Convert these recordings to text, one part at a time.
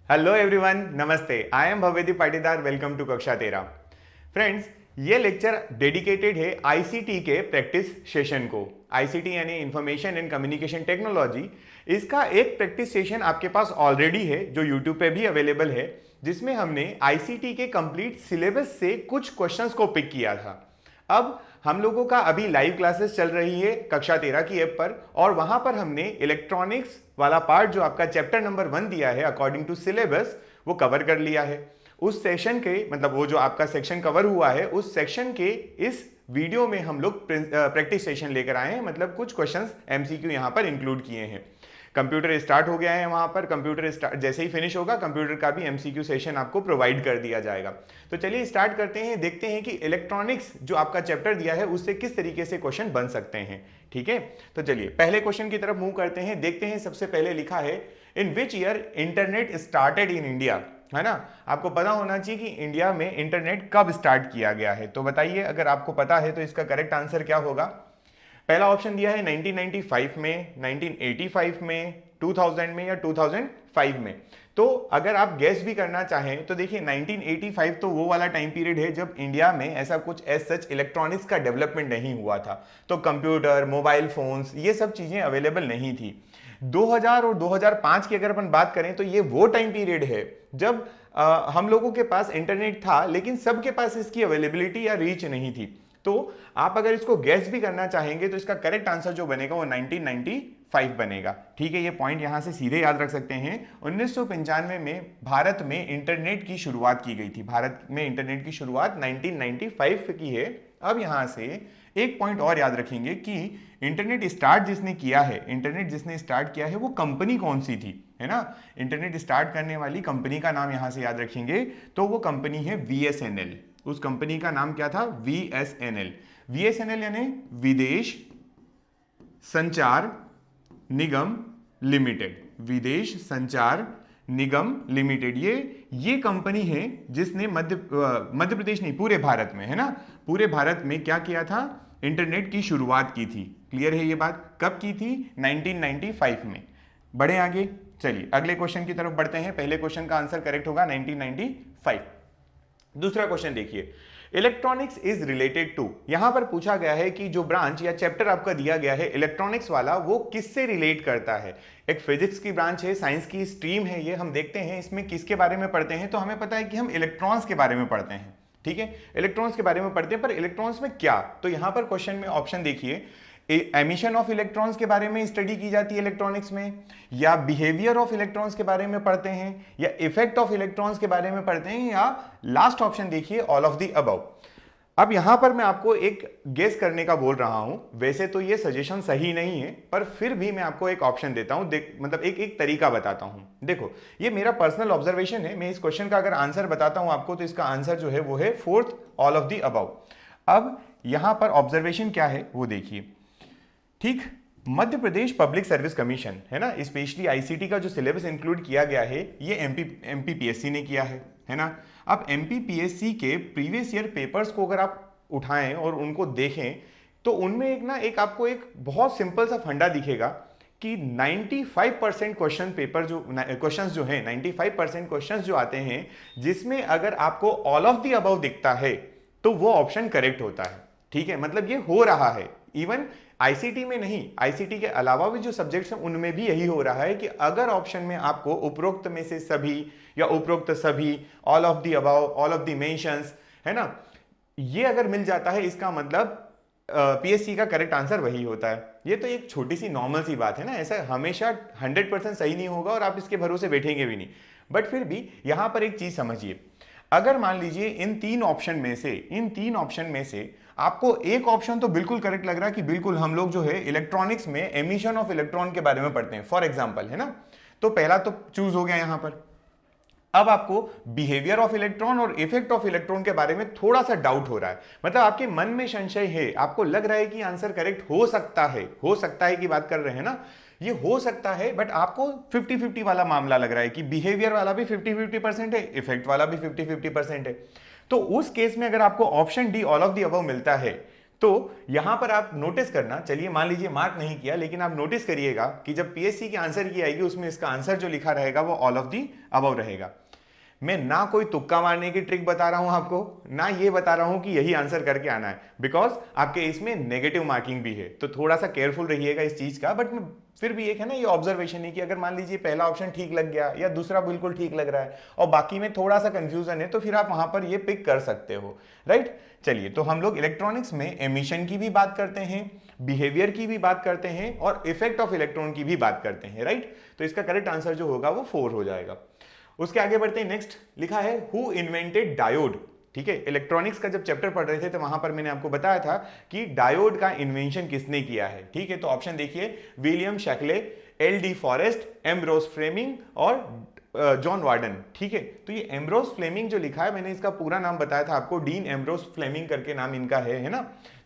Hello everyone, नमस्ते। I am Bhavedi Patidar. Welcome to कक्षा 13। Friends, ये लेक्चर डेडिकेटेड है आईसीटी के प्रैक्टिस सेशन को। आईसीटी यानी इंफॉर्मेशन एंड कम्युनिकेशन टेक्नोलॉजी। इसका एक प्रैक्टिस सेशन आपके पास ऑलरेडी है जो यूट्यूब पे भी अवेलेबल है, जिसमें हमने आईसीटी के कंप्लीट सिलेबस से कुछ क्वेश्चंस को पिक किया था। अब हम लोगों का अभी लाइव क्लासेस चल रही है कक्षा 13 की ऐप पर, और वहां पर हमने इलेक्ट्रॉनिक्स वाला पार्ट जो आपका चैप्टर नंबर 1 दिया है अकॉर्डिंग टू सिलेबस, वो कवर कर लिया है। उस सेशन के मतलब वो जो आपका सेक्शन कवर हुआ है, उस सेक्शन के इस वीडियो में हम लोग प्रैक्टिस सेशन लेकर आए हैं, मतलब कुछ क्वेश्चंस एमसीक्यू यहां पर इंक्लूड किए हैं। कंप्यूटर स्टार्ट हो गया है वहां पर। कंप्यूटर स्टार्ट जैसे ही फिनिश होगा, कंप्यूटर का भी एमसीक्यू सेशन आपको प्रोवाइड कर दिया जाएगा। तो चलिए स्टार्ट करते हैं, देखते हैं कि इलेक्ट्रॉनिक्स जो आपका चैप्टर दिया है उससे किस तरीके से क्वेश्चन बन सकते हैं। ठीक है, तो चलिए पहले क्वेश्चन की तरफ मूव करते हैं। देखते हैं, सबसे पहले लिखा है in which year internet started in India. है ना, आपको पता होना चाहिए कि इंडिया में इंटरनेट कब स्टार्ट किया गया है। तो बताइए, अगर आपको पता है तो इसका करेक्ट आंसर क्या होगा। पहला ऑप्शन दिया है 1995 में, 1985 में, 2000 में या 2005 में। तो अगर आप गैस भी करना चाहें तो देखिए 1985 तो वो वाला टाइम पीरियड है जब इंडिया में ऐसा कुछ एज सच इलेक्ट्रॉनिक्स का डेवलपमेंट नहीं हुआ था। तो कंप्यूटर, मोबाइल फोन्स, ये सब चीजें अवेलेबल नहीं थी। 2000 और 2005 की अगर अपन बात करें तो ये वो टाइम पीरियड है जब हम लोगों के पास इंटरनेट था, लेकिन सबके पास इसकी अवेलेबिलिटी या रीच नहीं थी। तो आप अगर इसको गैस भी करना चाहेंगे तो इसका करेक्ट आंसर जो बनेगा वो 1995 बनेगा। ठीक है, ये पॉइंट यहां से सीधे याद रख सकते हैं। 1995 में भारत में इंटरनेट की शुरुआत की गई थी। भारत में इंटरनेट की शुरुआत 1995 की है। अब यहां से एक पॉइंट और याद रखेंगे कि इंटरनेट स्टार्ट जिसने किया है, इंटरनेट जिसने स्टार्ट किया है वो कंपनी कौन सी थी, है ना। इंटरनेट स्टार्ट करने वाली कंपनी का नाम यहां से याद रखेंगे, तो वो कंपनी है वीएसएनएल। उस कंपनी का नाम क्या था, वीएसएनएल। वीएसएनएल यानी विदेश संचार निगम लिमिटेड। विदेश संचार निगम लिमिटेड, ये कंपनी है जिसने मध्य प्रदेश नहीं, पूरे भारत में, है ना, पूरे भारत में क्या किया था, इंटरनेट की शुरुआत की थी। क्लियर है ये बात, कब की थी, 1995 में। बढ़े आगे, चलिए अगले क्वेश्चन की तरफ बढ़ते हैं। पहले क्वेश्चन का आंसर करेक्ट होगा 1995। दूसरा क्वेश्चन देखिए, इलेक्ट्रॉनिक्स इज रिलेटेड टू। यहां पर पूछा गया है कि जो ब्रांच या चैप्टर आपका दिया गया है इलेक्ट्रॉनिक्स वाला, वो किससे रिलेट करता है। एक फिजिक्स की ब्रांच है, साइंस की स्ट्रीम है ये। हम देखते हैं इसमें किसके बारे में पढ़ते हैं, तो हमें पता है कि हम इलेक्ट्रॉन्स के बारे में पढ़ते हैं। ठीक है, इलेक्ट्रॉन्स के बारे में पढ़ते हैं, पर इलेक्ट्रॉन्स में क्या। तो यहां पर क्वेश्चन में ऑप्शन देखिए, एमिशन ऑफ इलेक्ट्रॉन्स के बारे में स्टडी की जाती है इलेक्ट्रॉनिक्स में, या बिहेवियर ऑफ इलेक्ट्रॉन्स के बारे में पढ़ते हैं, या इफेक्ट ऑफ इलेक्ट्रॉन्स के बारे में पढ़ते हैं, या लास्ट ऑप्शन देखिए ऑल ऑफ द अबव। अब यहां पर मैं आपको एक गेस करने का बोल रहा हूं। वैसे तो ये सजेशन सही नहीं है, पर फिर भी मैं आपको एक ऑप्शन देता हूं, मतलब एक तरीका बताता हूं। देखो, ये मेरा पर्सनल ऑब्जर्वेशन है। मैं इस क्वेश्चन का अगर आंसर बताता हूं आपको, तो इसका आंसर जो है वो है fourth, all of the above. अब यहां पर ऑब्जर्वेशन क्या है वो देखिए। ठीक, Madhya Pradesh public service commission, है ना, स्पेशली आईसीटी का जो सिलेबस इंक्लूड किया गया है, ये एमपीपीएससी ने किया है ना। अब एमपीपीएससी के प्रीवियस ईयर पेपर्स को अगर आप उठाएं और उनको देखें, तो उनमें एक आपको एक बहुत सिंपल सा फंडा दिखेगा कि 95% क्वेश्चन पेपर जो क्वेश्चंस जो हैं, 95% क्वेश्चंस जो आते हैं, जिसमें अगर आपको ऑल ऑफ द अबव दिखता है तो वो ऑप्शन करेक्ट होता है। ठीक है, मतलब ये हो रहा है। इवन आईसीटी में नहीं, आईसीटी के अलावा भी जो सब्जेक्ट्स हैं उनमें भी यही हो रहा है कि अगर ऑप्शन में आपको उपरोक्त में से सभी या उपरोक्त सभी, all of the above, all of the mentions, है ना, ये अगर मिल जाता है, इसका मतलब पीएससी का करेक्ट आंसर वही होता है। ये तो एक छोटी सी नॉर्मल सी बात है ना, ऐसा हमेशा 100% सही नहीं होगा और आप इसके भरोसे बैठेंगे भी नहीं। बट फिर भी यहां पर एक चीज समझिए, अगर मान लीजिए इन तीन ऑप्शन में से आपको एक ऑप्शन तो बिल्कुल करेक्ट लग रहा है कि बिल्कुल हम लोग जो है इलेक्ट्रॉनिक्स में एमिशन ऑफ इलेक्ट्रॉन के बारे में पढ़ते हैं, फॉर एग्जांपल, है ना, तो पहला तो चूज हो गया यहां पर। अब आपको बिहेवियर ऑफ इलेक्ट्रॉन और इफेक्ट ऑफ इलेक्ट्रॉन के बारे में थोड़ा सा डाउट हो रहा है, मतलब आपके मन में संशय है, आपको लग रहा है कि आंसर करेक्ट हो सकता है की बात कर रहे हैं ना, ये हो सकता है, बट आपको 50-50 वाला मामला लग रहा है कि बिहेवियर वाला भी 50-50% है, इफेक्ट वाला भी 50-50% है। तो उस केस में अगर आपको option D all of the above मिलता है, तो यहां पर आप नोटिस करना, चलिए मान लीजिए मार्क नहीं किया, लेकिन आप नोटिस करिएगा कि जब पीएससी की आंसर की आएगी उसमें इसका आंसर जो लिखा रहेगा वो ऑल ऑफ दी अबव रहेगा। मैं ना कोई तुक्का मारने की ट्रिक बता रहा हूं आपको, ना ये बता रहा हूं कि यही आंसर करके आना है, बिकॉज आपके इसमें नेगेटिव मार्किंग भी है, तो थोड़ा सा केयरफुल रहिएगा इस चीज का। बट फिर भी एक है ना ये ऑब्जर्वेशन है कि अगर मान लीजिए पहला ऑप्शन ठीक लग गया या दूसरा बिल्कुल ठीक लग रहा है और बाकी में थोड़ा सा कंफ्यूजन है, तो फिर आप वहां पर ये पिक कर सकते हो, राइट। चलिए, तो हम लोग इलेक्ट्रॉनिक्स में एमिशन की भी बात करते हैं, बिहेवियर की भी बात करते हैं और इफेक्ट ऑफ इलेक्ट्रॉन की भी बात करते हैं, राइट। तो इसका करेक्ट आंसर जो होगा वो 4 हो जाएगा। उसके आगे बढ़ते हैं, नेक्स्ट लिखा है हु इन्वेंटेड डायोड। ठीक है, इलेक्ट्रॉनिक्स का जब चैप्टर पढ़ रहे थे तो वहां पर मैंने आपको बताया था कि डायोड का इन्वेंशन किसने किया है। ठीक है, तो ऑप्शन देखिए, William Shockley, L D Forest, Ambrose Fleming और जॉन वार्डन। ठीक है, तो ये एम्ब्रोस फ्लेमिंग जो लिखा है, मैंने इसका पूरा नाम बताया था आपको, डीन एम्ब्रोस फ्लेमिंग करके नाम इनका है ना।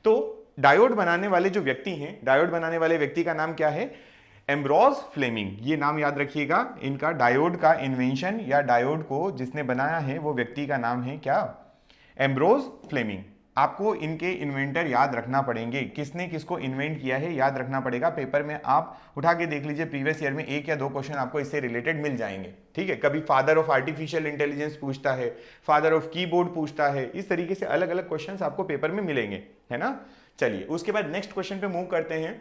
तो डायोड बनाने वाले जो व्यक्ति हैं, डायोड बनाने वाले व्यक्ति का नाम क्या है, एम्ब्रोस फ्लेमिंग, ये नाम याद रखिएगा इनका। डायोड का इन्वेंशन या डायोड को जिसने बनाया है वो व्यक्ति का नाम है क्या, एम्ब्रोस फ्लेमिंग। आपको इनके इन्वेंटर याद रखना पड़ेंगे, किसने किसको इन्वेंट किया है याद रखना पड़ेगा। पेपर में आप उठा के देख लीजिए, प्रीवियस ईयर में 1 या 2 क्वेश्चन आपको इससे रिलेटेड मिल जाएंगे। ठीक है, कभी फादर ऑफ आर्टिफिशियल इंटेलिजेंस पूछता है, फादर ऑफ कीबोर्ड पूछता है, इस तरीके से अलग अलग क्वेश्चन आपको पेपर में मिलेंगे, है ना। चलिए, उसके बाद नेक्स्ट क्वेश्चन पे मूव करते हैं।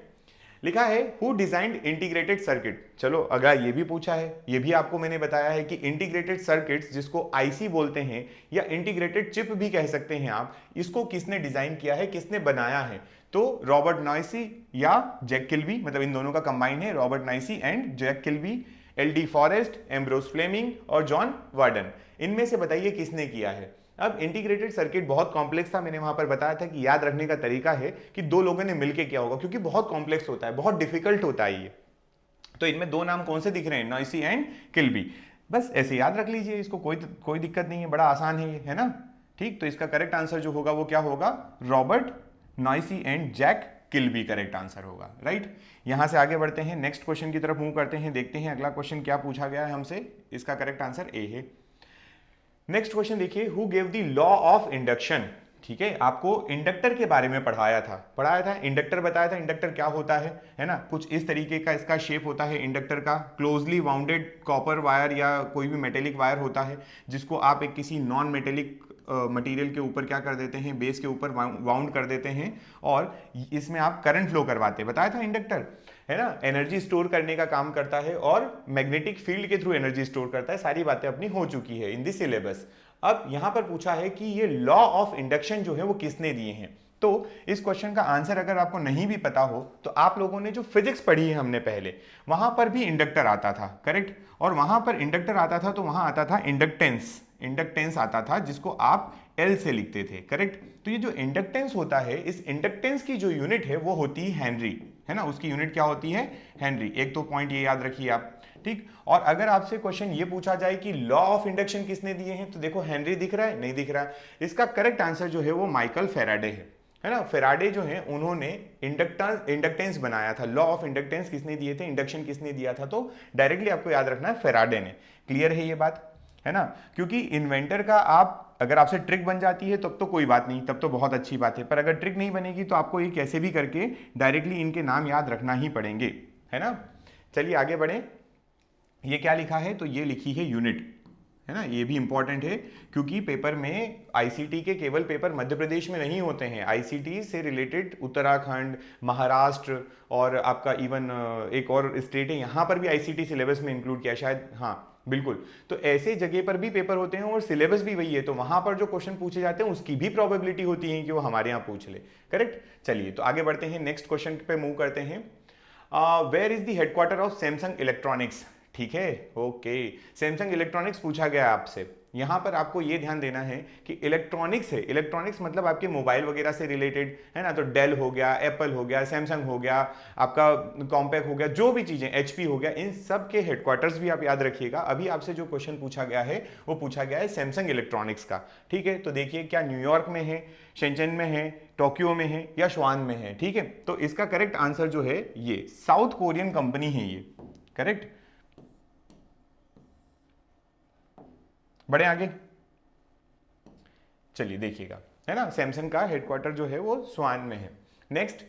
लिखा है हु डिजाइंड इंटीग्रेटेड सर्किट। चलो, अगर ये भी पूछा है, ये भी आपको मैंने बताया है कि इंटीग्रेटेड सर्किट्स, जिसको आईसी बोलते हैं या इंटीग्रेटेड चिप भी कह सकते हैं आप, इसको किसने डिजाइन किया है, किसने बनाया है। तो रॉबर्ट नॉइसी या जैक किल्बी, मतलब इन दोनों का कंबाइन है, Robert Noyce and Jack Kilby, Lee D Forest, Ambrose Fleming और जॉन वार्डन। इनमें से बताइए किसने किया है। अब इंटीग्रेटेड सर्किट बहुत कॉम्प्लेक्स था, मैंने वहां पर बताया था कि याद रखने का तरीका है कि 2 लोगों ने मिलकर किया होगा, क्योंकि बहुत कॉम्प्लेक्स होता है, बहुत डिफिकल्ट होता है ये। तो इनमें 2 नाम कौन से दिख रहे हैं, नॉइसी एंड किल्बी। बस ऐसे याद रख लीजिए इसको, कोई दिक्कत नहीं है, बड़ा आसान है ये, है ना। ठीक, तो इसका करेक्ट आंसर जो होगा वो क्या होगा, Robert Noyce and Jack Kilby correct answer होगा, राइट। यहां से आगे बढ़ते हैं, नेक्स्ट क्वेश्चन की तरफ मूव करते हैं, देखते हैं अगला क्वेश्चन क्या पूछा गया है हमसे। इसका करेक्ट आंसर ए है। नेक्स्ट क्वेश्चन देखिए, who gave the law of induction. ठीक है, आपको इंडक्टर के बारे में पढ़ाया था, इंडक्टर बताया था, इंडक्टर क्या होता है ना। कुछ इस तरीके का इसका शेप होता है इंडक्टर का, क्लोजली वाउंडेड कॉपर वायर या कोई भी मेटेलिक वायर होता है, जिसको आप एक किसी नॉन मेटेलिक मटेरियल के ऊपर क्या कर देते हैं, बेस के ऊपर वाउंड कर देते हैं और इसमें आप करंट फ्लो करवाते हैं। बताया था इंडक्टर, है ना, एनर्जी स्टोर करने का काम करता है और मैग्नेटिक फील्ड के थ्रू एनर्जी स्टोर करता है। सारी बातें अपनी हो चुकी है इन दी सिलेबस। अब यहां पर पूछा है कि ये लॉ ऑफ इंडक्शन जो है वो किसने दिए हैं। तो इस क्वेश्चन का आंसर अगर आपको नहीं भी पता हो तो आप लोगों ने जो फिजिक्स पढ़ी है हमने पहले, वहां पर भी इंडक्टर आता था, करेक्ट। और वहां पर इंडक्टर आता था तो वहां आता था इंडक्टेंस आता था, जिसको आप एल से लिखते थे, करेक्ट। तो ये जो इंडक्टेंस होता है, इस इंडक्टेंस की जो यूनिट है वो होती है हेनरी, है ना। उसकी यूनिट क्या होती है, हेनरी। एक तो पॉइंट ये याद रखिए आप, ठीक। और अगर आपसे क्वेश्चन ये पूछा जाए कि लॉ ऑफ इंडक्शन किसने दिए हैं, तो देखो हेनरी दिख रहा है, नहीं दिख रहा है। इसका करेक्ट आंसर जो है वो माइकल फेराडे है ना। फेराडे जो है उन्होंने इंडक्टेंस बनाया था। लॉ ऑफ इंडक्टेंस किसने दिए थे, इंडक्शन किसने दिया था, तो डायरेक्टली आपको याद रखना है फेराडे ने। क्लियर है ये बात, है ना। क्योंकि इन्वेंटर का आप अगर आपसे ट्रिक बन जाती है तब तो कोई बात नहीं, तब तो बहुत अच्छी बात है, पर अगर ट्रिक नहीं बनेगी तो आपको ये कैसे भी करके डायरेक्टली इनके नाम याद रखना ही पड़ेंगे, है ना। चलिए आगे बढ़े। ये क्या लिखा है, तो ये लिखी है यूनिट, है ना। ये भी इंपॉर्टेंट है क्योंकि पेपर में आईसीटी के केवल पेपर मध्य प्रदेश में नहीं होते हैं, आईसीटी से रिलेटेड उत्तराखंड, महाराष्ट्र और आपका इवन एक और स्टेट है, यहाँ पर भी आईसीटी सिलेबस में इंक्लूड किया शायद, हाँ बिल्कुल। तो ऐसे जगह पर भी पेपर होते हैं और सिलेबस भी वही है, तो वहां पर जो क्वेश्चन पूछे जाते हैं उसकी भी प्रोबेबिलिटी होती है कि वो हमारे यहाँ पूछ ले, करेक्ट। चलिए तो आगे बढ़ते हैं, नेक्स्ट क्वेश्चन पे मूव करते हैं। Where is the headquarter of Samsung electronics. ठीक है, ओके, सैमसंग इलेक्ट्रॉनिक्स पूछा गया आपसे। यहां पर आपको यह ध्यान देना है कि इलेक्ट्रॉनिक्स है, इलेक्ट्रॉनिक्स मतलब आपके मोबाइल वगैरह से रिलेटेड, है ना। तो डेल हो गया, एप्पल हो गया, सैमसंग हो गया, आपका कॉम्पैक हो गया, जो भी चीजें, एचपी हो गया, इन सब के हेडक्वार्टर्स भी आप याद रखिएगा। अभी आपसे जो क्वेश्चन पूछा गया है वो पूछा गया है सैमसंग इलेक्ट्रॉनिक्स का। ठीक है, तो देखिए क्या न्यूयॉर्क में है, शेंचन में है, टोक्यो में है या श्वान में है। ठीक है, तो इसका करेक्ट आंसर जो है ये साउथ कोरियन कंपनी है ये, करेक्ट। बढ़े आगे, चलिए देखिएगा। है ना, सैमसंग का हेडक्वार्टर जो है वो स्वान में है। Next,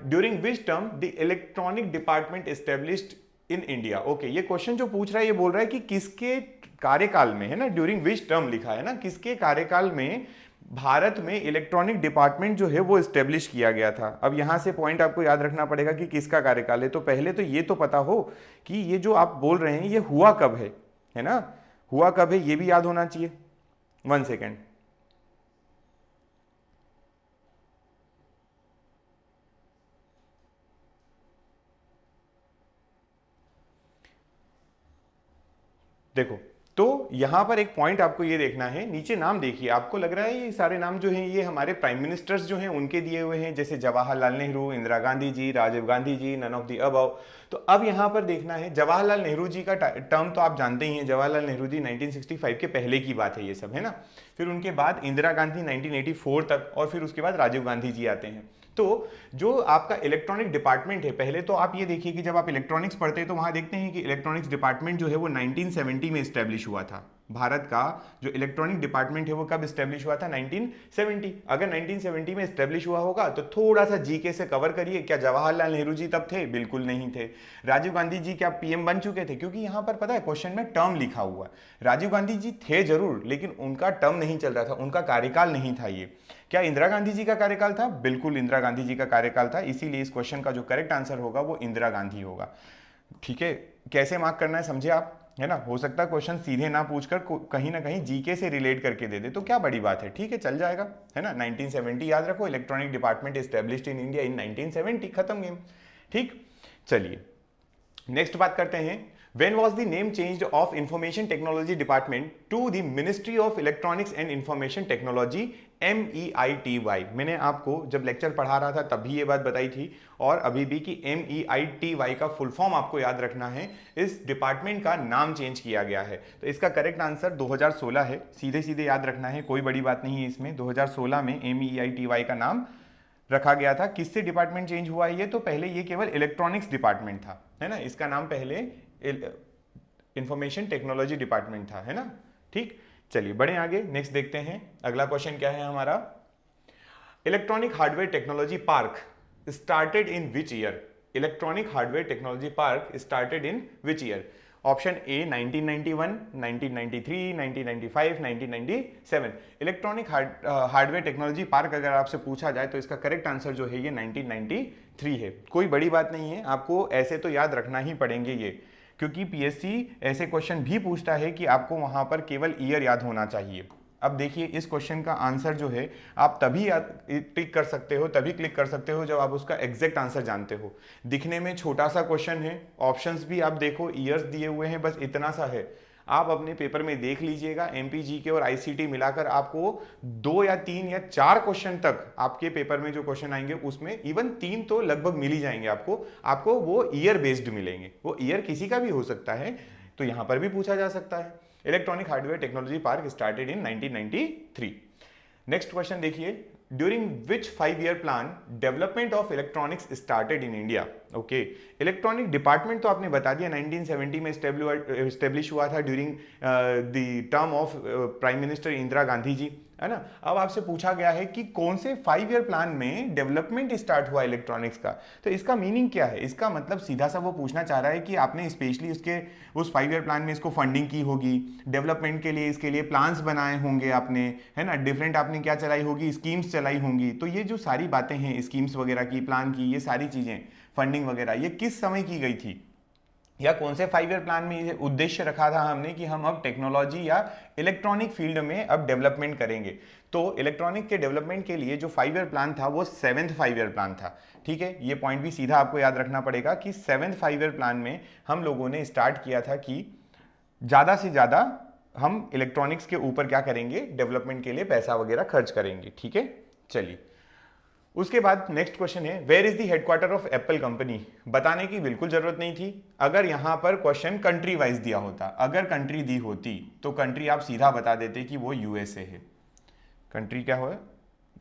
during which term the electronic department established in India. Okay, ये क्वेश्चन जो पूछ रहा है ये बोल रहा है कि किसके कार्यकाल में, है ना, ड्यूरिंग विच टर्म लिखा है ना, किसके कार्यकाल में भारत में इलेक्ट्रॉनिक डिपार्टमेंट जो है वो एस्टेब्लिश किया गया था। अब यहां से पॉइंट आपको याद रखना पड़ेगा कि किसका कार्यकाल है। तो पहले तो ये तो पता हो कि ये जो आप बोल रहे हैं ये हुआ कब है ना, हुआ कब है ये भी याद होना चाहिए। 1 सेकेंड, देखो, तो यहां पर एक पॉइंट आपको ये देखना है, नीचे नाम देखिए, आपको लग रहा है ये सारे नाम जो हैं ये हमारे प्राइम मिनिस्टर्स जो हैं उनके दिए हुए हैं, जैसे जवाहरलाल नेहरू, इंदिरा गांधी जी, Rajiv Gandhi ji, none of the above. तो अब यहां पर देखना है, जवाहरलाल नेहरू जी का टर्म तो आप जानते ही हैं, जवाहरलाल नेहरू जी 1965 के पहले की बात है ये सब, है ना। फिर उनके बाद इंदिरा गांधी 1984 तक, और फिर उसके बाद राजीव गांधी जी आते हैं। तो जो आपका इलेक्ट्रॉनिक डिपार्टमेंट है, पहले तो आप ये देखिए कि जब आप इलेक्ट्रॉनिक्स पढ़ते हैं तो वहां देखते हैं कि इलेक्ट्रॉनिक्स डिपार्टमेंट जो है वो 1970 में एस्टेब्लिश हुआ था। भारत का जो इलेक्ट्रॉनिक डिपार्टमेंट है वो कब एस्टेब्लिश हुआ था? 1970। अगर 1970 में एस्टेब्लिश हुआ होगा तो थोड़ा सा जीके से कवर करिए, क्या जवाहरलाल नेहरू जी तब थे? बिल्कुल नहीं थे। राजीव गांधी जी क्या पीएम बन चुके थे? क्योंकि यहां पर पता है क्वेश्चन में टर्म लिखा हुआ है, राजीव गांधी जी थे जरूर लेकिन उनका टर्म नहीं चल रहा था, उनका कार्यकाल नहीं था ये। क्या इंदिरा गांधी जी का कार्यकाल था? बिल्कुल इंदिरा गांधी जी का कार्यकाल था, इसीलिए इस क्वेश्चन का जो करेक्ट आंसर होगा वो इंदिरा गांधी होगा। ठीक है, कैसे मार्क करना है समझे आप, है ना। हो सकता है क्वेश्चन सीधे ना पूछकर कहीं ना कहीं जीके से रिलेट करके दे दे, तो क्या बड़ी बात है, ठीक है, चल जाएगा, है ना। 1970 याद रखो, electronic department established in India in 1970, खत्म गेम। ठीक, चलिए नेक्स्ट बात करते हैं। When was the name changed of Information Technology Department to the Ministry of Electronics and Information Technology, MEITY? मैंने आपको जब लेक्चर पढ़ा रहा था तब भी ये बात बताई थी और अभी भी कि MEITY का फुल फॉर्म आपको याद रखना है। इस डिपार्टमेंट का नाम चेंज किया गया है, तो इसका करेक्ट आंसर 2016 है, सीधे सीधे याद रखना है, कोई बड़ी बात नहीं है इसमें। 2016 में MEITY का नाम रखा गया था। किससे डिपार्टमेंट चेंज हुआ है ये? तो पहले ये केवल इलेक्ट्रॉनिक्स डिपार्टमेंट था, है ना, इसका नाम पहले इंफॉर्मेशन टेक्नोलॉजी डिपार्टमेंट था, है ना। ठीक, चलिए बढ़े आगे, नेक्स्ट देखते हैं अगला क्वेश्चन क्या है हमारा। Electronic hardware technology park started in which year? Electronic hardware technology park started in which year? Option A 1991, 1993, 1995, 1997। Electronic hardware technology park अगर आपसे पूछा जाए तो इसका करेक्ट आंसर जो है ये 1993 है। कोई बड़ी बात नहीं है, आपको ऐसे तो याद रखना ही पड़ेंगे ये, क्योंकि पीएससी ऐसे क्वेश्चन भी पूछता है कि आपको वहां पर केवल ईयर याद होना चाहिए। अब देखिए इस क्वेश्चन का आंसर जो है आप तभी टिक कर सकते हो, तभी क्लिक कर सकते हो जब आप उसका एग्जैक्ट आंसर जानते हो। दिखने में छोटा सा क्वेश्चन है, ऑप्शंस भी आप देखो ईयर्स दिए हुए हैं, बस इतना सा है। आप अपने पेपर में देख लीजिएगा, एमपीजीके और आईसीटी मिलाकर आपको 2 या 3 या 4 क्वेश्चन तक आपके पेपर में जो क्वेश्चन आएंगे उसमें इवन 3 तो लगभग मिल ही जाएंगे आपको वो ईयर बेस्ड मिलेंगे। वो ईयर किसी का भी हो सकता है, तो यहां पर भी पूछा जा सकता है। Electronic hardware technology park started in 1993। Next question देखिए, during which 5-year plan development of electronics started in India? Okay, electronic department तो आपने बता दिया 1970 में स्टेब्लिश हुआ था during the term of prime minister Indira Gandhi ji, है ना। अब आपसे पूछा गया है कि कौन से 5-year प्लान में डेवलपमेंट स्टार्ट हुआ इलेक्ट्रॉनिक्स का, तो इसका मीनिंग क्या है? इसका मतलब सीधा सा वो पूछना चाह रहा है कि आपने स्पेशली उस 5-year प्लान में इसको फंडिंग की होगी, डेवलपमेंट के लिए इसके लिए प्लान्स बनाए होंगे आपने, है ना, डिफरेंट आपने क्या चलाई होगी, स्कीम्स चलाई होंगी। तो ये जो सारी बातें हैं स्कीम्स वगैरह की, प्लान की, ये सारी चीजें, फंडिंग वगैरह, ये किस समय की गई थी या कौन से 5-year प्लान में ये उद्देश्य रखा था हमने कि हम अब टेक्नोलॉजी या इलेक्ट्रॉनिक फील्ड में अब डेवलपमेंट करेंगे। तो इलेक्ट्रॉनिक के डेवलपमेंट के लिए जो 5-year प्लान था वो 7th 5-year प्लान था। ठीक है, ये पॉइंट भी सीधा आपको याद रखना पड़ेगा कि 7th 5-year प्लान में हम लोगों ने स्टार्ट किया था कि ज़्यादा से ज़्यादा हम इलेक्ट्रॉनिक्स के ऊपर क्या करेंगे, डेवलपमेंट के लिए पैसा वगैरह खर्च करेंगे। ठीक है, चलिए उसके बाद नेक्स्ट क्वेश्चन है, where is the headquarter of Apple company? बताने की बिल्कुल जरूरत नहीं थी अगर यहां पर क्वेश्चन कंट्री वाइज दिया होता। अगर कंट्री दी होती तो कंट्री आप सीधा बता देते कि वो यूएसए है। कंट्री क्या हो,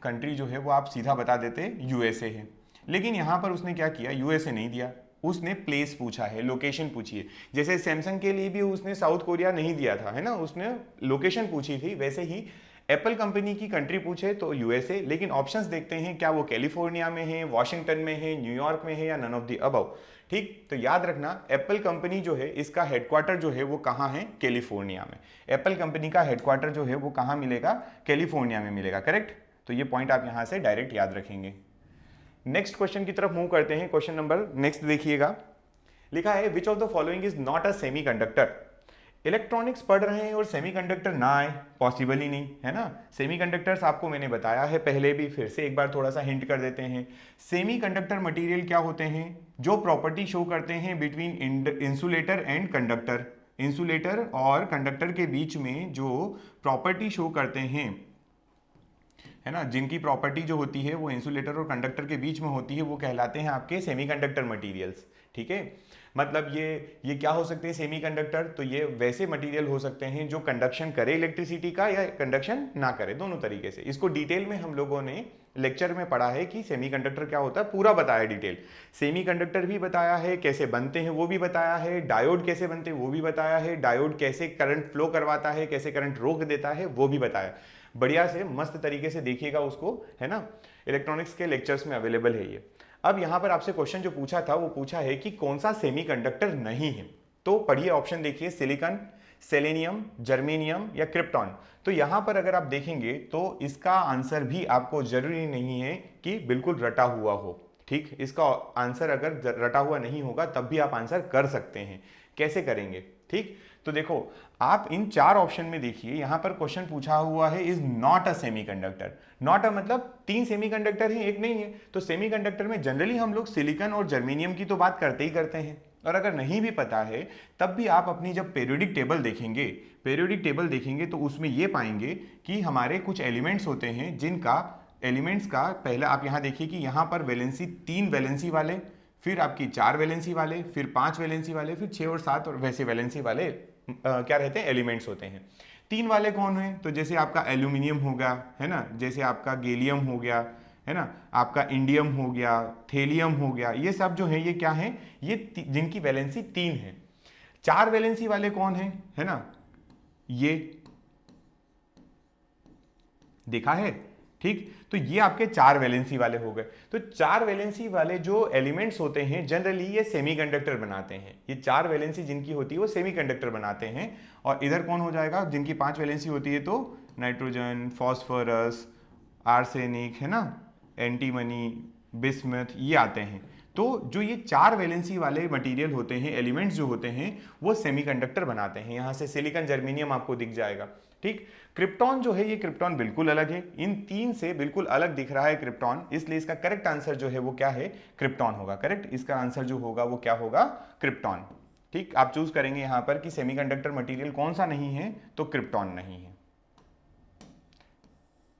कंट्री जो है वो आप सीधा बता देते यूएसए है, लेकिन यहां पर उसने क्या किया, यूएसए नहीं दिया, उसने प्लेस पूछा है, लोकेशन पूछी है। जैसे सैमसंग के लिए भी उसने साउथ कोरिया नहीं दिया था, है ना, उसने लोकेशन पूछी थी, वैसे ही एप्पल कंपनी की कंट्री पूछे तो यूएसए, लेकिन ऑप्शंस देखते हैं क्या वो कैलिफोर्निया में है, वॉशिंगटन में है, न्यूयॉर्क में है या नन ऑफ द अबव। ठीक, तो याद रखना एप्पल कंपनी जो है इसका हेडक्वार्टर जो है वो कहाँ है, कैलिफोर्निया में। एप्पल कंपनी का हेडक्वार्टर जो है वो कहाँ मिलेगा, कैलिफोर्निया में मिलेगा, करेक्ट। तो ये पॉइंट आप यहां से डायरेक्ट याद रखेंगे। नेक्स्ट क्वेश्चन की तरफ मूव करते हैं। क्वेश्चन नंबर नेक्स्ट देखिएगा, लिखा है विच of the following is not a semiconductor. Electronics पढ़ रहे हैं और सेमीकंडक्टर ना आए, पॉसिबल ही नहीं है ना। सेमीकंडक्टर्स आपको मैंने बताया है पहले भी, फिर से एक बार थोड़ा सा हिंट कर देते हैं। सेमीकंडक्टर मटेरियल क्या होते हैं, जो प्रॉपर्टी शो करते हैं between insulator and conductor. Insulator और कंडक्टर के बीच में जो प्रॉपर्टी शो करते हैं, है ना, जिनकी प्रॉपर्टी जो होती है वो इंसुलेटर और कंडक्टर के बीच में होती है, वो कहलाते हैं आपके सेमीकंडक्टर मटेरियल्स। ठीक है, मतलब ये क्या हो सकते हैं सेमीकंडक्टर, तो ये वैसे मटेरियल हो सकते हैं जो कंडक्शन करे इलेक्ट्रिसिटी का या कंडक्शन ना करे, दोनों तरीके से। इसको डिटेल में हम लोगों ने लेक्चर में पढ़ा है कि सेमीकंडक्टर क्या होता है, पूरा बताया डिटेल। सेमीकंडक्टर भी बताया है, कैसे बनते हैं वो भी बताया है, डायोड कैसे बनते हैं वो भी बताया है, डायोड कैसे करंट फ्लो करवाता है, कैसे करंट रोक देता है वो भी बताया। बढ़िया से मस्त तरीके से देखिएगा उसको, है ना, इलेक्ट्रॉनिक्स के लेक्चर्स में अवेलेबल है ये। अब यहां पर आपसे क्वेश्चन जो पूछा था वो पूछा है कि कौन सा सेमीकंडक्टर नहीं है, तो पढ़िए ऑप्शन देखिए, सिलिकॉन, सेलेनियम, जर्मेनियम या क्रिप्टॉन। तो यहां पर अगर आप देखेंगे तो इसका आंसर भी आपको जरूरी नहीं है कि बिल्कुल रटा हुआ हो। ठीक, इसका आंसर अगर रटा हुआ नहीं होगा तब भी आप आंसर कर सकते हैं। कैसे करेंगे, ठीक, तो देखो आप इन चार ऑप्शन में देखिए, यहां पर क्वेश्चन पूछा हुआ है is not a semiconductor. Not a मतलब तीन सेमीकंडक्टर हैं, एक नहीं है। तो सेमीकंडक्टर में जनरली हम लोग सिलिकॉन और जर्मेनियम की तो बात करते ही करते हैं, और अगर नहीं भी पता है तब भी आप अपनी जब पीरियोडिक टेबल देखेंगे तो उसमें ये पाएंगे कि हमारे कुछ एलिमेंट्स होते हैं जिनका एलिमेंट्स का पहला आप यहां देखिए कि यहां पर वैलेंसी 3 वैलेंसी वाले, फिर आपकी 4 वैलेंसी वाले, फिर 5 वैलेंसी वाले, फिर 6 और 7 और वैसे वैलेंसी वाले क्या रहते हैं, एलिमेंट्स होते हैं। 3 वाले कौन है, तो जैसे आपका एल्यूमिनियम हो गया, है ना, जैसे आपका गैलियम हो गया, है ना, आपका इंडियम हो गया, थेलियम हो गया, ये सब जो है ये क्या है, ये जिनकी वैलेंसी 3 है। 4 वैलेंसी वाले कौन है ना, ये देखा है, ठीक, तो ये आपके 4 वैलेंसी वाले हो गए। तो 4 वैलेंसी वाले जो एलिमेंट्स होते हैं जनरली ये सेमीकंडक्टर बनाते हैं। ये 4 वैलेंसी जिनकी होती है वो सेमीकंडक्टर बनाते हैं। और इधर कौन हो जाएगा, जिनकी 5 वैलेंसी होती है तो नाइट्रोजन, फॉस्फोरस, आर्सेनिक, है ना, एंटीमनी, बिस्मथ, ये आते हैं। तो जो ये 4 वैलेंसी वाले मटेरियल होते हैं, एलिमेंट्स जो होते हैं वो सेमीकंडक्टर बनाते हैं। यहां से सिलिकॉन, जर्मेनियम आपको दिख जाएगा। ठीक, क्रिप्टॉन जो है ये क्रिप्टॉन बिल्कुल अलग है, इन 3 से बिल्कुल अलग दिख रहा है क्रिप्टॉन, इसलिए इसका करेक्ट आंसर जो है वो क्या है, क्रिप्टॉन होगा। करेक्ट, इसका आंसर जो होगा वो क्या होगा, क्रिप्टॉन। ठीक, आप चूज करेंगे यहां पर कि सेमीकंडक्टर मटेरियल कौन सा नहीं है, तो क्रिप्टॉन नहीं है।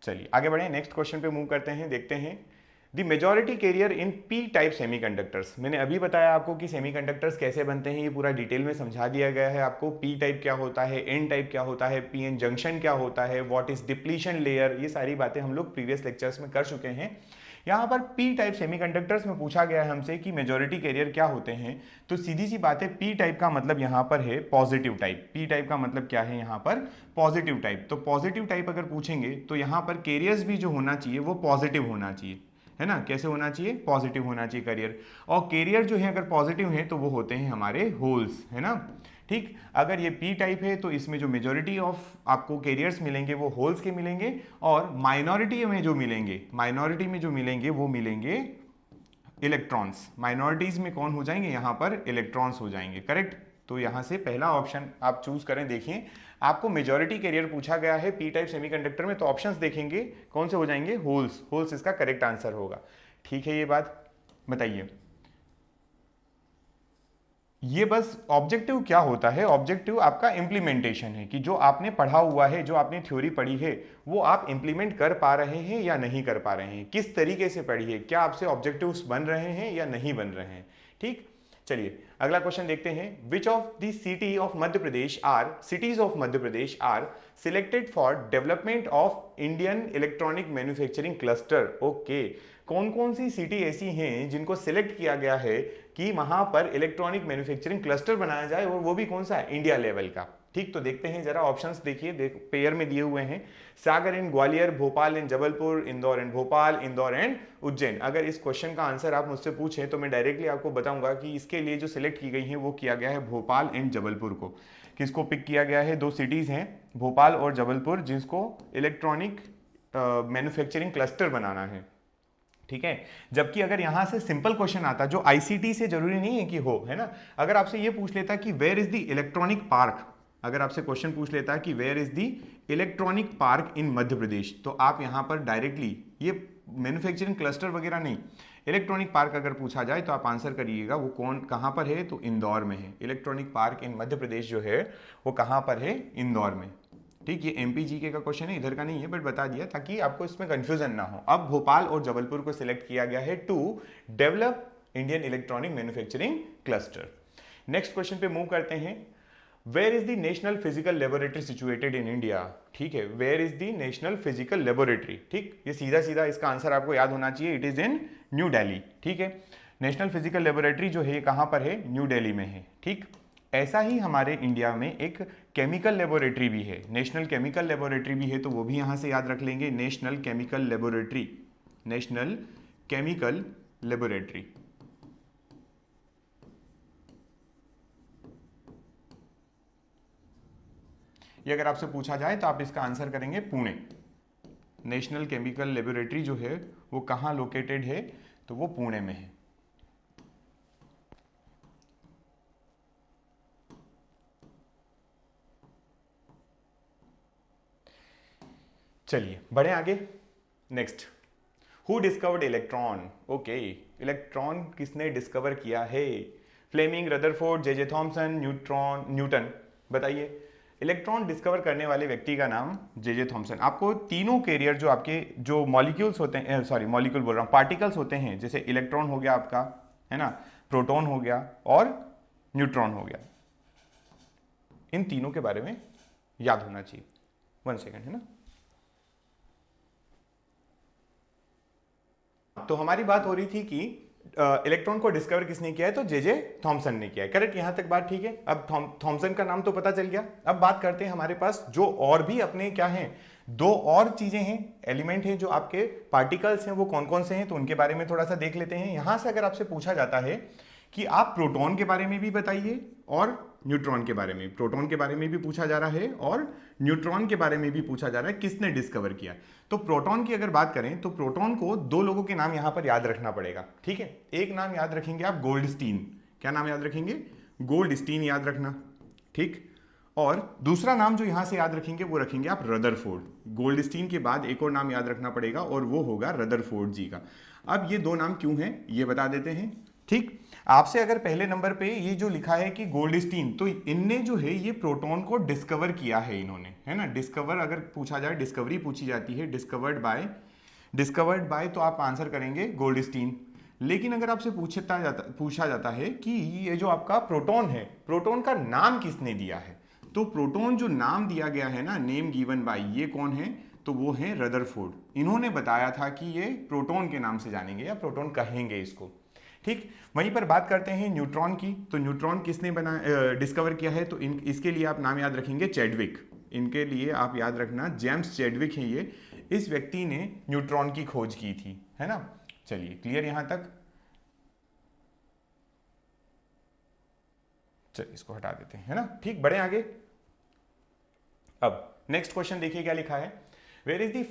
चलिए आगे बढ़े, नेक्स्ट क्वेश्चन पे मूव करते हैं, देखते हैं। The majority carrier in P type semiconductors. मैंने अभी बताया आपको कि सेमीकंडक्टर्स कैसे बनते हैं, ये पूरा डिटेल में समझा दिया गया है आपको। पी टाइप क्या होता है, एन टाइप क्या होता है, पी एन जंक्शन क्या होता है, व्हाट इज डिप्लीशन लेयर, ये सारी बातें हम लोग प्रीवियस लेक्चर्स में कर चुके हैं। यहाँ पर पी टाइप सेमीकंडक्टर्स में पूछा गया है हमसे कि मेजॉरिटी कैरियर क्या होते हैं, तो सीधी सी बात है, पी टाइप का मतलब यहाँ पर है पॉजिटिव टाइप। पी टाइप का मतलब क्या है यहाँ पर, पॉजिटिव टाइप। तो पॉजिटिव टाइप अगर पूछेंगे तो यहाँ पर कैरियर्स भी जो होना चाहिए वो पॉजिटिव होना चाहिए, है ना, कैसे होना चाहिए, पॉजिटिव होना चाहिए कैरियर। और कैरियर जो है अगर पॉजिटिव है तो वो होते हैं हमारे होल्स, है ना। ठीक, अगर ये पी टाइप है तो इसमें जो मेजॉरिटी ऑफ आपको कैरियर्स मिलेंगे वो होल्स के मिलेंगे, और माइनॉरिटी में जो मिलेंगे वो मिलेंगे इलेक्ट्रॉन्स। माइनॉरिटीज में कौन हो जाएंगे, यहाँ पर इलेक्ट्रॉन्स हो जाएंगे। करेक्ट, तो यहां से पहला ऑप्शन आप चूज करें। देखिए आपको मेजॉरिटी कैरियर पूछा गया है पी टाइप सेमीकंडक्टर में, तो ऑप्शंस देखेंगे कौन से हो जाएंगे, होल्स। होल्स इसका करेक्ट आंसर होगा। ठीक है, ये बात बताइए। ये बस ऑब्जेक्टिव क्या होता है, ऑब्जेक्टिव आपका इंप्लीमेंटेशन है कि जो आपने पढ़ा हुआ है, जो आपने थ्योरी पढ़ी है वो आप इंप्लीमेंट कर पा रहे हैं या नहीं कर पा रहे हैं, किस तरीके से पढ़ी है, क्या आपसे ऑब्जेक्टिव्स बन रहे हैं या नहीं बन रहे हैं। ठीक, चलिए अगला क्वेश्चन देखते हैं। Which of the cities of Madhya Pradesh are selected for development of Indian electronic manufacturing cluster. Okay, कौन कौन सी सिटी ऐसी हैं जिनको सिलेक्ट किया गया है कि वहां पर इलेक्ट्रॉनिक मैन्युफैक्चरिंग क्लस्टर बनाया जाए, और वो भी कौन सा है, इंडिया लेवल का। ठीक, तो देखते हैं जरा ऑप्शंस देखिए, पेयर में दिए हुए हैं, Sagar and Gwalior, Bhopal and Jabalpur, Indore and Bhopal, Indore and Ujjain. अगर इस क्वेश्चन का आंसर आप मुझसे पूछें तो मैं डायरेक्टली आपको बताऊंगा कि इसके लिए जो सिलेक्ट की गई है वो किया गया है भोपाल एंड जबलपुर को। किसको पिक किया गया है? दो सिटीज हैं भोपाल और जबलपुर, जिसको इलेक्ट्रॉनिक मैन्युफैक्चरिंग क्लस्टर बनाना है, ठीक है। जबकि अगर यहां से सिंपल क्वेश्चन आता जो आईसीटी से जरूरी नहीं है कि हो, है ना, अगर आपसे ये पूछ लेता कि where is the electronic park, अगर आपसे क्वेश्चन पूछ लेता कि where is the electronic park in Madhya Pradesh, तो आप यहां पर डायरेक्टली ये मैन्युफैक्चरिंग क्लस्टर वगैरह नहीं, इलेक्ट्रॉनिक पार्क अगर पूछा जाए तो आप आंसर करिएगा वो कहां पर है, तो इंदौर में है। इलेक्ट्रॉनिक पार्क इन मध्य प्रदेश जो है वो कहां पर है? इंदौर में। ठीक, ये एमपी जीके का क्वेश्चन है, इधर का नहीं है, बट बता दिया ताकि आपको इसमें कंफ्यूजन ना हो। अब भोपाल और जबलपुर को सिलेक्ट किया गया है to develop Indian electronic manufacturing cluster. Next question पे मूव करते हैं। Where is the national physical laboratory situated in India? ठीक है, where is the national physical laboratory. ठीक, ये सीधा सीधा इसका आंसर आपको याद होना चाहिए, it is in new Delhi. ठीक है, नेशनल फिजिकल लेबोरेटरी जो है कहां पर है? न्यू दिल्ली में है। ठीक, ऐसा ही हमारे इंडिया में एक केमिकल लेबोरेटरी भी है, नेशनल केमिकल लेबोरेटरी भी है, तो वो भी यहां से याद रख लेंगे, national chemical laboratory, national chemical laboratory. ये अगर आपसे पूछा जाए तो आप इसका आंसर करेंगे पुणे। नेशनल केमिकल लेबोरेटरी जो है वो कहां लोकेटेड है? तो वो पुणे में है। चलिए बढ़े आगे। Next, who discovered electron? Okay, electron किसने डिस्कवर किया है? Fleming, Rutherford, J Thomson, Newton. बताइए, इलेक्ट्रॉन डिस्कवर करने वाले व्यक्ति का नाम जे थॉमसन। आपको तीनों कैरियर जो आपके जो मॉलिक्यूल्स होते हैं, सॉरी मॉलिक्यूल बोल रहा हूँ, पार्टिकल्स होते हैं, जैसे इलेक्ट्रॉन हो गया आपका, है ना, प्रोटॉन हो गया और न्यूट्रॉन हो गया, इन तीनों के बारे में याद होना चाहिए। 1 सेकेंड, है ना। तो हमारी बात हो रही थी कि इलेक्ट्रॉन को डिस्कवर किसने किया है? तो जे थॉमसन ने किया है। करेक्ट, यहां तक बात ठीक है। अब थॉमसन का नाम तो पता चल गया। अब बात करते हैं, हमारे पास जो और भी अपने क्या हैं, दो और चीजें हैं, एलिमेंट हैं, जो आपके पार्टिकल्स हैं, वो कौन कौन से हैं, तो उनके बारे में थोड़ा सा देख लेते हैं। यहां से अगर आपसे पूछा जाता है कि आप प्रोटॉन के बारे में भी बताइए और न्यूट्रॉन के बारे में, प्रोटॉन के बारे में भी पूछा जा रहा है और न्यूट्रॉन के बारे में भी पूछा जा रहा है, किसने डिस्कवर किया। तो प्रोटॉन की अगर बात करें तो प्रोटॉन को दो लोगों के नाम यहां पर याद रखना पड़ेगा। ठीक है, एक नाम याद रखेंगे आप गोल्डस्टीन। क्या नाम याद रखेंगे? गोल्डस्टीन याद रखना। ठीक, और दूसरा नाम जो यहां से याद रखेंगे वो रखेंगे आप रदरफोर्ड। गोल्डस्टीन के बाद एक और नाम याद रखना पड़ेगा और वो होगा रदरफोर्ड जी का। अब ये दो नाम क्यों हैं ये बता देते हैं। ठीक, आपसे अगर पहले नंबर पे ये जो लिखा है कि गोल्डस्टीन, तो इनने जो है ये प्रोटॉन को डिस्कवर किया है इन्होंने, है ना। डिस्कवर अगर पूछा जाए, डिस्कवरी पूछी जाती है, डिस्कवर्ड बाय, तो आप आंसर करेंगे गोल्डस्टीन। लेकिन अगर आपसे पूछा जाता है कि ये जो आपका प्रोटॉन है, प्रोटॉन का नाम किसने दिया है, तो प्रोटॉन जो नाम दिया गया है ना, नेम गिवन बाय, ये कौन है? तो वो है रदरफोर्ड। इन्होंने बताया था कि ये प्रोटॉन के नाम से जानेंगे या प्रोटॉन कहेंगे इसको। ठीक, वहीं पर बात करते हैं न्यूट्रॉन की। तो न्यूट्रॉन किसने डिस्कवर किया है? तो इसके लिए आप नाम याद रखेंगे चैडविक। इनके लिए आप याद रखना जेम्स चैडविक है ये, इस व्यक्ति ने न्यूट्रॉन की खोज की थी, है ना। चलिए क्लियर यहां तक। चलिए इसको हटा देते हैं, है ना। ठीक, बढ़े आगे। अब नेक्स्ट क्वेश्चन देखिए क्या लिखा है। Where is the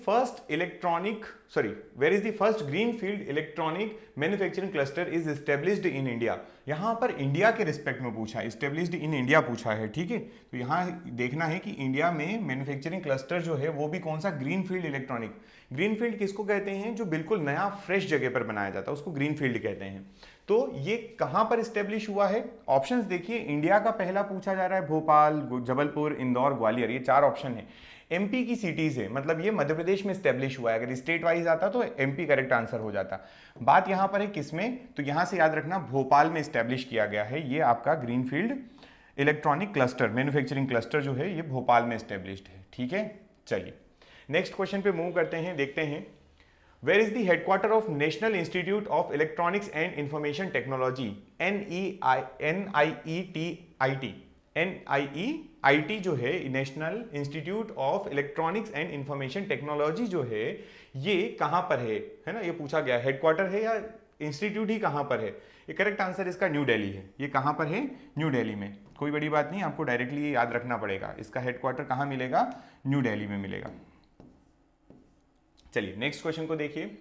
first greenfield electronic manufacturing cluster is established in India? यहां पर इंडिया के रिस्पेक्ट में पूछा है, established in India पूछा है। ठीक है, तो यहां देखना है कि इंडिया में मैन्युफैक्चरिंग क्लस्टर जो है वो भी कौन सा? Greenfield electronic. ग्रीनफील्ड किसको कहते हैं? जो बिल्कुल नया फ्रेश जगह पर बनाया जाता है उसको ग्रीनफील्ड कहते हैं। तो ये कहां पर स्टेब्लिश हुआ है? ऑप्शंस देखिए, इंडिया का पहला पूछा जा रहा है भोपाल, जबलपुर, इंदौर, ग्वालियर, ये 4 ऑप्शन है। एमपी की सिटीज है, मतलब ये मध्य प्रदेश में स्टेब्लिश हुआ है। अगर स्टेट वाइज आता तो एमपी करेक्ट आंसर हो जाता। बात यहां पर है किसमें? तो यहां से याद रखना भोपाल में स्टेब्लिश किया गया है ये आपका greenfield electronic cluster, manufacturing cluster जो है ये भोपाल में स्टेब्लिश्ड है। ठीक है, चलिए नेक्स्ट क्वेश्चन पे मूव करते हैं, देखते हैं। Where is the headquarter of national institute of electronics and information technology, NIETIT? NIEIT जो है, national institute of electronics and information technology जो है, ये कहां पर है ना, ये पूछा गया हेडक्वार्टर है या इंस्टीट्यूट ही कहां पर है। ये करेक्ट आंसर इसका न्यू दिल्ली है। ये कहां पर है? न्यू दिल्ली में। कोई बड़ी बात नहीं, आपको डायरेक्टली ये याद रखना पड़ेगा। इसका हेडक्वार्टर कहां मिलेगा? न्यू दिल्ली में मिलेगा। चलिए नेक्स्ट क्वेश्चन को देखिए।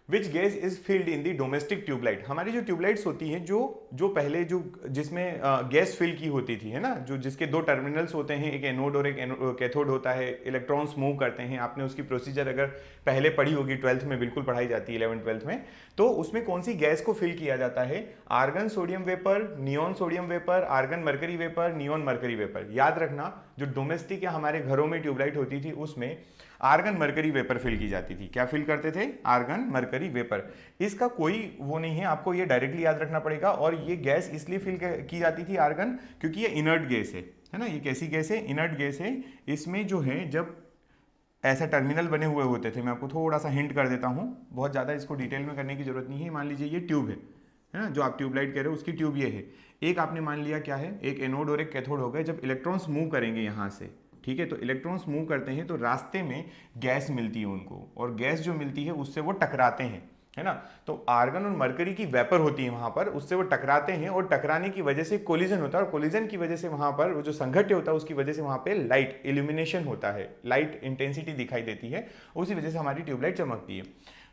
Which gas is filled in the domestic tube light. हमारी जो ट्यूबलाइट्स होती हैं, जो पहले जिसमें गैस फिल की होती थी, है ना, जो जिसके दो टर्मिनल्स होते हैं, एक एनोड और एक कैथोड होता है, इलेक्ट्रॉन्स मूव करते हैं। आपने उसकी प्रोसीजर अगर पहले पढ़ी होगी, 12th में बिल्कुल पढ़ाई जाती है, 11th-12th में। तो उसमें कौन सी गैस को फिल किया जाता है? Argon sodium vapour, neon sodium vapour, argon mercury vapour, neon mercury vapour. याद रखना, जो डोमेस्टिक या हमारे घरों में ट्यूबलाइट होती थी उसमें आर्गन मरकरी वेपर फिल की जाती थी। क्या फिल करते थे? Argon mercury vapour. इसका कोई वो नहीं है, आपको ये डायरेक्टली याद रखना पड़ेगा। और ये गैस इसलिए फिल की जाती थी आर्गन, क्योंकि ये इनर्ट गैस है ना। ये कैसी गैस है? इनर्ट गैस है। इसमें जो है, जब ऐसा टर्मिनल बने हुए होते थे, मैं आपको थोड़ा सा हिंट कर देता हूँ, बहुत ज़्यादा इसको डिटेल में करने की जरूरत नहीं है। मान लीजिए ये ट्यूब है ना, जो आप ट्यूबलाइट कह रहे हो उसकी ट्यूब ये है। एक आपने मान लिया क्या है, एक एनोड और एक कैथोड हो गए। जब इलेक्ट्रॉन्स मूव करेंगे यहाँ से, ठीक है, तो इलेक्ट्रॉन्स मूव करते हैं तो रास्ते में गैस मिलती है उनको, और गैस जो मिलती है उससे वो टकराते हैं, है ना। तो आर्गन और मरकरी की वेपर होती है वहां पर, उससे वो टकराते हैं और टकराने की वजह से कोलिजन होता है, और कोलिजन की वजह से वहां पर वो जो संघट्य होता है उसकी वजह से वहां पे लाइट इल्यूमिनेशन होता है, लाइट इंटेंसिटी दिखाई देती है, उसी वजह से हमारी ट्यूबलाइट चमकती है।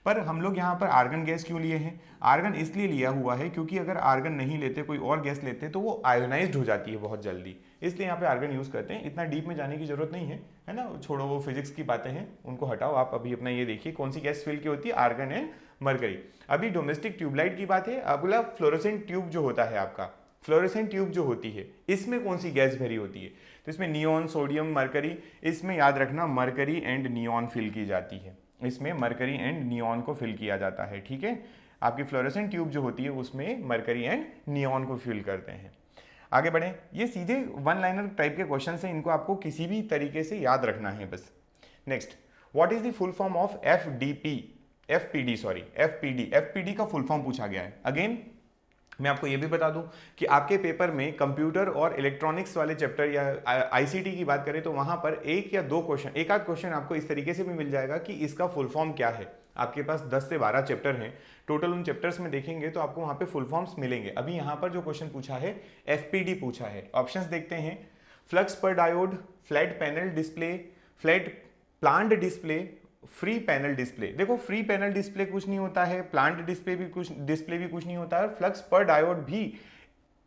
पर हम लोग यहाँ पर आर्गन गैस क्यों लिए हैं? आर्गन इसलिए लिया हुआ है क्योंकि अगर आर्गन नहीं लेते, कोई और गैस लेते, तो वो आयोनाइज्ड हो जाती है बहुत जल्दी, इसलिए यहाँ पे आर्गन यूज करते हैं। इतना डीप में जाने की जरूरत नहीं है ना, छोड़ो, वो फिजिक्स की बातें हैं, उनको हटाओ। आप अभी अपना ये देखिए कौन सी गैस फिल की होती है, आर्गन एंड मरकरी। अभी डोमेस्टिक ट्यूबलाइट की बात है। अगला फ्लोरोसेंट ट्यूब जो होता है आपका, फ्लोरोसेंट ट्यूब जो होती है, इसमें कौन सी गैस भरी होती है? तो इसमें नियॉन, सोडियम, मरकरी। इसमें याद रखना मरकरी एंड नियॉन फिल की जाती है। इसमें मरकरी एंड नियॉन को फिल किया जाता है, ठीक है। आपकी फ्लोरोसेंट ट्यूब जो होती है उसमें मरकरी एंड नियॉन को फिल करते हैं। आगे बढ़ें। ये सीधे वन लाइनर टाइप के क्वेश्चन हैं, इनको आपको किसी भी तरीके से याद रखना है बस। Next, what is the full form of FPD का फुल फॉर्म पूछा गया है। अगेन मैं आपको ये भी बता दूं कि आपके पेपर में कंप्यूटर और इलेक्ट्रॉनिक्स वाले चैप्टर या आईसीटी की बात करें तो वहां पर एक या दो क्वेश्चन, एक आध क्वेश्चन आपको इस तरीके से भी मिल जाएगा कि इसका फुल फॉर्म क्या है। आपके पास 10 से 12 चैप्टर हैं टोटल, उन चैप्टर्स में देखेंगे तो आपको वहां पे फुल फॉर्म्स मिलेंगे। अभी यहाँ पर जो क्वेश्चन पूछा है एफपीडी पूछा है। ऑप्शंस देखते हैं। फ्लक्स पर diode, flat panel display, flat plant display, free panel display. देखो फ्री पैनल डिस्प्ले कुछ नहीं होता है, प्लांट डिस्प्ले भी कुछ नहीं होता है, फ्लक्स पर डायोड भी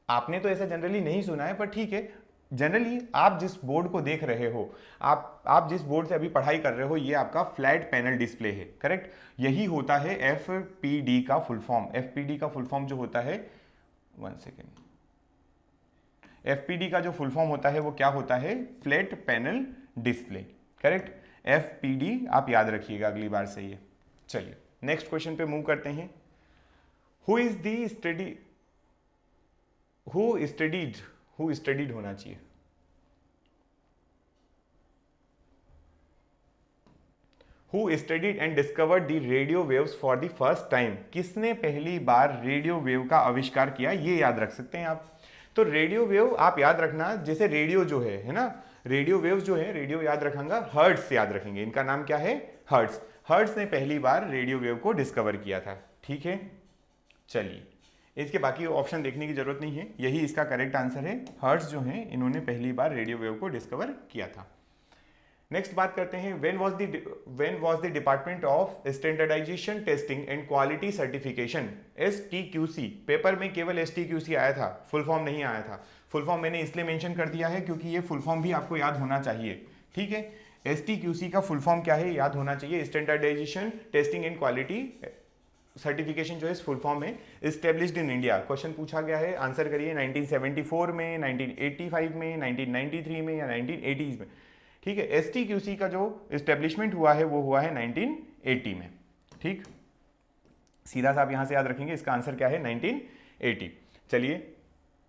आपने तो ऐसा जनरली नहीं सुना है, पर ठीक है, जनरली आप जिस बोर्ड को देख रहे हो, आप जिस बोर्ड से अभी पढ़ाई कर रहे हो, ये आपका फ्लैट पैनल डिस्प्ले है, करेक्ट। यही होता है एफपीडी का फुल फॉर्म। एफपीडी का फुल फॉर्म जो होता है, वन सेकेंड, एफपीडी का जो फुल फॉर्म होता है वो क्या होता है? Flat panel display, correct. FPD आप याद रखिएगा अगली बार से ये। चलिए नेक्स्ट क्वेश्चन पे मूव करते हैं। हु स्टडीड होना चाहिए। Who studied and discovered the radio waves for the first time. किसने पहली बार रेडियो वेव का आविष्कार किया, ये याद रख सकते हैं आप। तो रेडियो वेव आप याद रखना, जैसे रेडियो जो है ना, रेडियो वेव्स जो है, रेडियो याद रखेंगे, हर्ट्ज याद रखेंगे, इनका नाम क्या है? हर्ट्ज। हर्ट्ज ने पहली बार रेडियो वेव को डिस्कवर किया था, ठीक है। चलिए इसके बाकी ऑप्शन देखने की जरूरत नहीं है, यही इसका करेक्ट आंसर है। हर्ट्ज जो है इन्होंने पहली बार रेडियो वेव को डिस्कवर किया था। नेक्स्ट बात करते हैं, when was the department of standardisation testing and quality certification, STQC। Paper में केवल STQC आया था, फुल फॉर्म नहीं आया था। फुल फॉर्म मैंने इसलिए मेंशन कर दिया है क्योंकि ये फुल फॉर्म भी आपको याद होना चाहिए, ठीक है। STQC का फुल फॉर्म क्या है, याद होना चाहिए। Standardisation testing and quality certification जो है फुल फॉर्म है एस्टेब्लिश्ड इन इंडिया। क्वेश्चन पूछा गया है, आंसर करिए। 1974 में, 1985 में, 1993 में या 1980s में, ठीक है। STQC का जो एस्टेब्लिशमेंट हुआ है वो हुआ है 1980 में, ठीक। सीधा सा आप यहां से याद रखेंगे, इसका आंसर क्या है? 1980। चलिए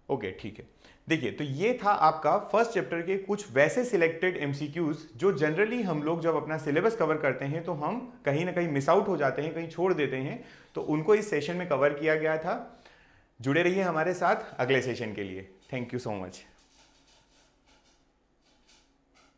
ओके, ठीक है। देखिए, तो ये था आपका फर्स्ट चैप्टर के कुछ वैसे सिलेक्टेड MCQs जो जनरली हम लोग जब अपना सिलेबस कवर करते हैं तो हम कहीं ना कहीं मिस आउट हो जाते हैं, कहीं छोड़ देते हैं, तो उनको इस सेशन में कवर किया गया था। जुड़े रहिए हमारे साथ अगले सेशन के लिए। Thank you so much.